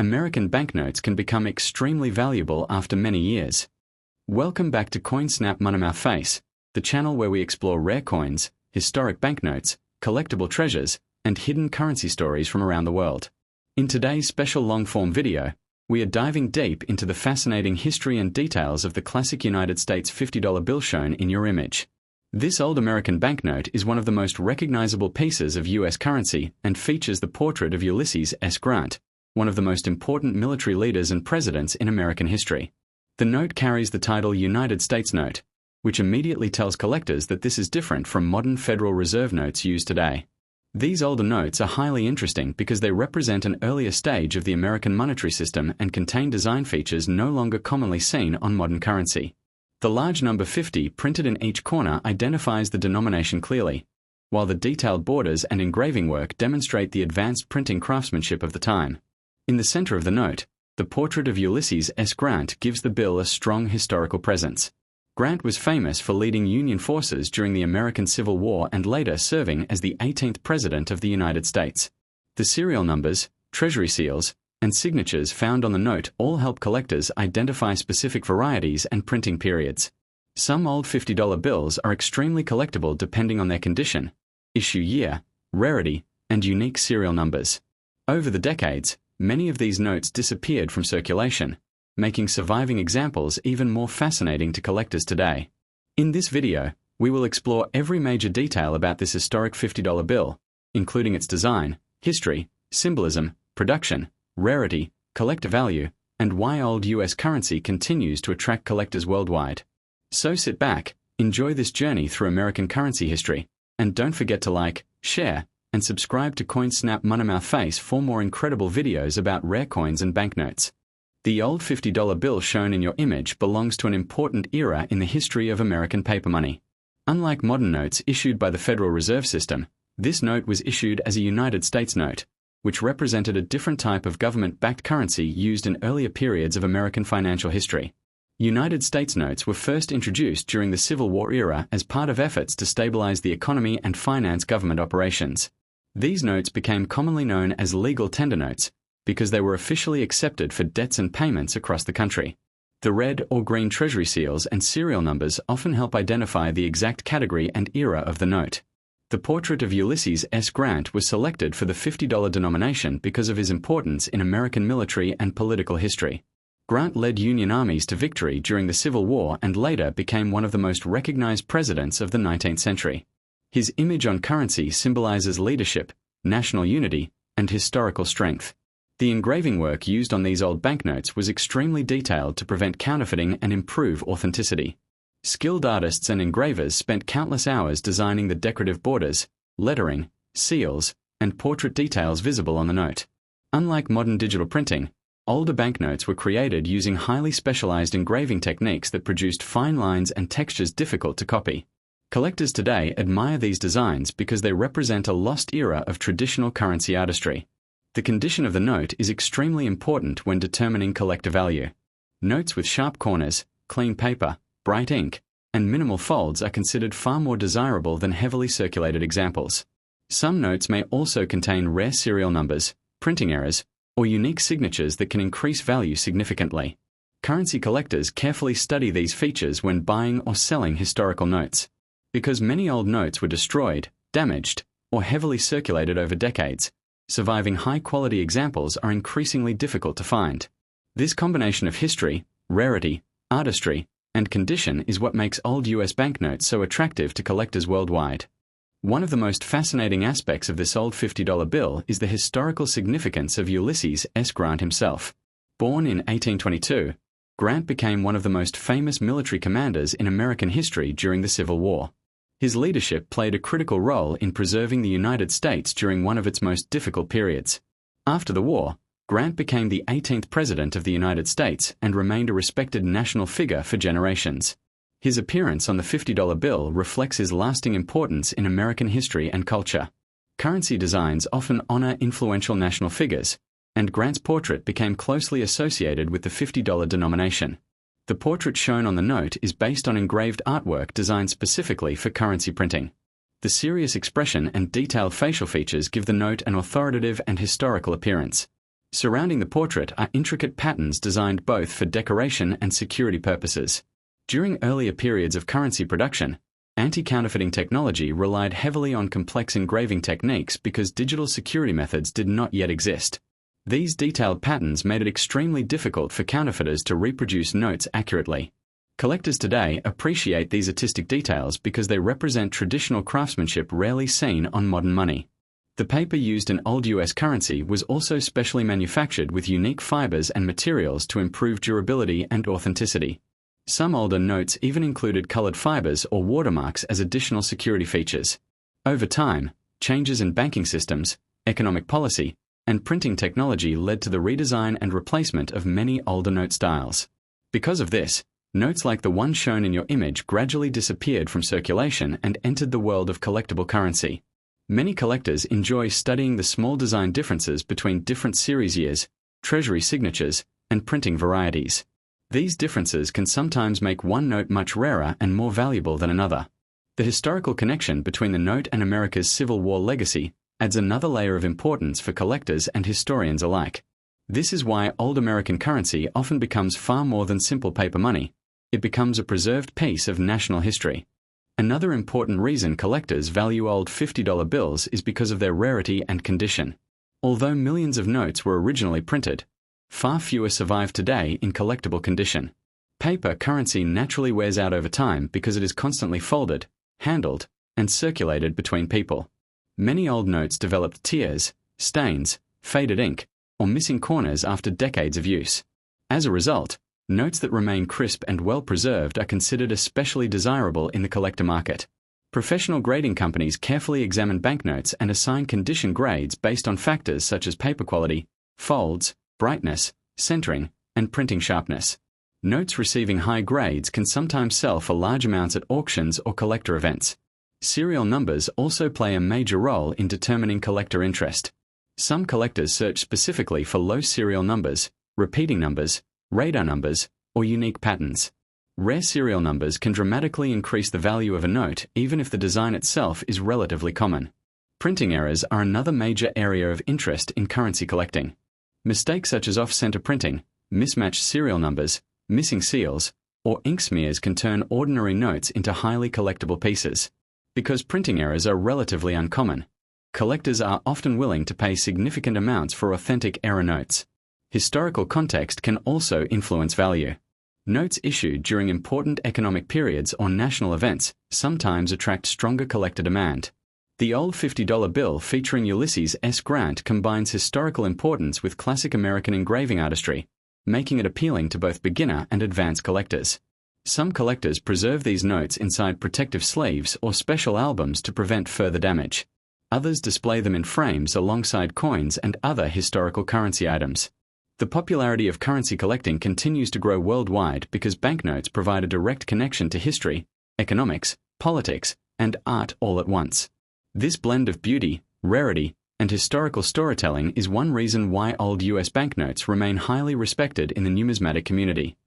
American banknotes can become extremely valuable after many years. Welcome back to CoinSnap Money Face, the channel where we explore rare coins, historic banknotes, collectible treasures, and hidden currency stories from around the world. In today's special long-form video, we are diving deep into the fascinating history and details of the classic United States $50 bill shown in your image. This old American banknote is one of the most recognizable pieces of U.S. currency and features the portrait of Ulysses S. Grant, one of the most important military leaders and presidents in American history. The note carries the title United States Note, which immediately tells collectors that this is different from modern Federal Reserve notes used today. These older notes are highly interesting because they represent an earlier stage of the American monetary system and contain design features no longer commonly seen on modern currency. The large number 50 printed in each corner identifies the denomination clearly, while the detailed borders and engraving work demonstrate the advanced printing craftsmanship of the time. In the center of the note, the portrait of Ulysses S. Grant gives the bill a strong historical presence. Grant was famous for leading Union forces during the American Civil War and later serving as the 18th President of the United States. The serial numbers, treasury seals, and signatures found on the note all help collectors identify specific varieties and printing periods. Some old $50 bills are extremely collectible depending on their condition, issue year, rarity, and unique serial numbers. Over the decades, many of these notes disappeared from circulation, making surviving examples even more fascinating to collectors today. In this video, we will explore every major detail about this historic $50 bill, including its design, history, symbolism, production, rarity, collector value, and why old US currency continues to attract collectors worldwide. So sit back, enjoy this journey through American currency history, and don't forget to like, share, and subscribe to CoinSnap Money Face for more incredible videos about rare coins and banknotes. The old $50 bill shown in your image belongs to an important era in the history of American paper money. Unlike modern notes issued by the Federal Reserve System, this note was issued as a United States note, which represented a different type of government-backed currency used in earlier periods of American financial history. United States notes were first introduced during the Civil War era as part of efforts to stabilize the economy and finance government operations. These notes became commonly known as legal tender notes because they were officially accepted for debts and payments across the country. The red or green treasury seals and serial numbers often help identify the exact category and era of the note. The portrait of Ulysses S. Grant was selected for the $50 denomination because of his importance in American military and political history. Grant led Union armies to victory during the Civil War and later became one of the most recognized presidents of the 19th century. His image on currency symbolizes leadership, national unity, and historical strength. The engraving work used on these old banknotes was extremely detailed to prevent counterfeiting and improve authenticity. Skilled artists and engravers spent countless hours designing the decorative borders, lettering, seals, and portrait details visible on the note. Unlike modern digital printing, older banknotes were created using highly specialized engraving techniques that produced fine lines and textures difficult to copy. Collectors today admire these designs because they represent a lost era of traditional currency artistry. The condition of the note is extremely important when determining collector value. Notes with sharp corners, clean paper, bright ink, and minimal folds are considered far more desirable than heavily circulated examples. Some notes may also contain rare serial numbers, printing errors, or unique signatures that can increase value significantly. Currency collectors carefully study these features when buying or selling historical notes. Because many old notes were destroyed, damaged, or heavily circulated over decades, surviving high-quality examples are increasingly difficult to find. This combination of history, rarity, artistry, and condition is what makes old US banknotes so attractive to collectors worldwide. One of the most fascinating aspects of this old $50 bill is the historical significance of Ulysses S. Grant himself. Born in 1822, Grant became one of the most famous military commanders in American history during the Civil War. His leadership played a critical role in preserving the United States during one of its most difficult periods. After the war, Grant became the 18th President of the United States and remained a respected national figure for generations. His appearance on the $50 bill reflects his lasting importance in American history and culture. Currency designs often honor influential national figures, and Grant's portrait became closely associated with the $50 denomination. The portrait shown on the note is based on engraved artwork designed specifically for currency printing. The serious expression and detailed facial features give the note an authoritative and historical appearance. Surrounding the portrait are intricate patterns designed both for decoration and security purposes. During earlier periods of currency production, anti-counterfeiting technology relied heavily on complex engraving techniques because digital security methods did not yet exist. These detailed patterns made it extremely difficult for counterfeiters to reproduce notes accurately. Collectors today appreciate these artistic details because they represent traditional craftsmanship rarely seen on modern money. The paper used in old US currency was also specially manufactured with unique fibers and materials to improve durability and authenticity. Some older notes even included colored fibers or watermarks as additional security features. Over time, changes in banking systems, economic policy, and printing technology led to the redesign and replacement of many older note styles. Because of this, notes like the one shown in your image gradually disappeared from circulation and entered the world of collectible currency. Many collectors enjoy studying the small design differences between different series years, treasury signatures, and printing varieties. These differences can sometimes make one note much rarer and more valuable than another. The historical connection between the note and America's Civil War legacy adds another layer of importance for collectors and historians alike. This is why old American currency often becomes far more than simple paper money. It becomes a preserved piece of national history. Another important reason collectors value old $50 bills is because of their rarity and condition. Although millions of notes were originally printed, far fewer survive today in collectible condition. Paper currency naturally wears out over time because it is constantly folded, handled, and circulated between people. Many old notes developed tears, stains, faded ink, or missing corners after decades of use. As a result, notes that remain crisp and well preserved are considered especially desirable in the collector market. Professional grading companies carefully examine banknotes and assign condition grades based on factors such as paper quality, folds, brightness, centering, and printing sharpness. Notes receiving high grades can sometimes sell for large amounts at auctions or collector events. Serial numbers also play a major role in determining collector interest. Some collectors search specifically for low serial numbers, repeating numbers, radar numbers, or unique patterns. Rare serial numbers can dramatically increase the value of a note even if the design itself is relatively common. Printing errors are another major area of interest in currency collecting. Mistakes such as off-center printing, mismatched serial numbers, missing seals, or ink smears can turn ordinary notes into highly collectible pieces. Because printing errors are relatively uncommon, collectors are often willing to pay significant amounts for authentic error notes. Historical context can also influence value. Notes issued during important economic periods or national events sometimes attract stronger collector demand. The old $50 bill featuring Ulysses S. Grant combines historical importance with classic American engraving artistry, making it appealing to both beginner and advanced collectors. Some collectors preserve these notes inside protective sleeves or special albums to prevent further damage. Others display them in frames alongside coins and other historical currency items. The popularity of currency collecting continues to grow worldwide because banknotes provide a direct connection to history, economics, politics, and art all at once. This blend of beauty, rarity, and historical storytelling is one reason why old US banknotes remain highly respected in the numismatic community.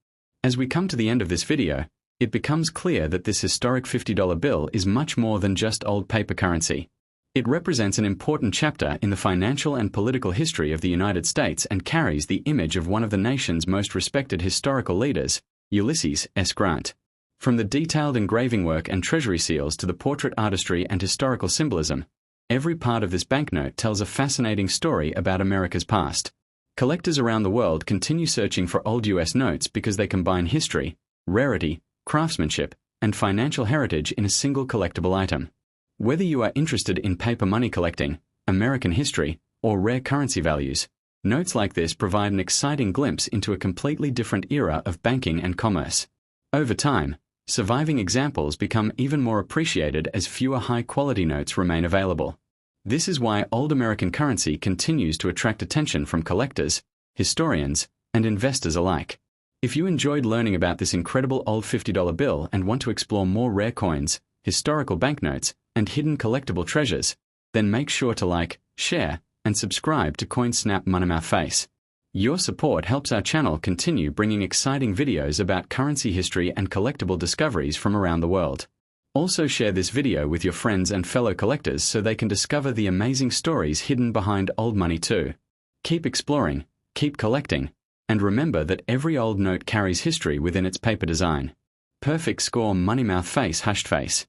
As we come to the end of this video, it becomes clear that this historic $50 bill is much more than just old paper currency. It represents an important chapter in the financial and political history of the United States and carries the image of one of the nation's most respected historical leaders, Ulysses S. Grant. From the detailed engraving work and treasury seals to the portrait artistry and historical symbolism, every part of this banknote tells a fascinating story about America's past. Collectors around the world continue searching for old US notes because they combine history, rarity, craftsmanship, and financial heritage in a single collectible item. Whether you are interested in paper money collecting, American history, or rare currency values, notes like this provide an exciting glimpse into a completely different era of banking and commerce. Over time, surviving examples become even more appreciated as fewer high-quality notes remain available. This is why old American currency continues to attract attention from collectors, historians, and investors alike. If you enjoyed learning about this incredible old $50 bill and want to explore more rare coins, historical banknotes, and hidden collectible treasures, then make sure to like, share, and subscribe to CoinSnap Money Face. Your support helps our channel continue bringing exciting videos about currency history and collectible discoveries from around the world. Also share this video with your friends and fellow collectors so they can discover the amazing stories hidden behind old money too. Keep exploring, Keep collecting, and remember that every old note carries history within its paper design. Perfect score Moneymouth Face Hushed Face.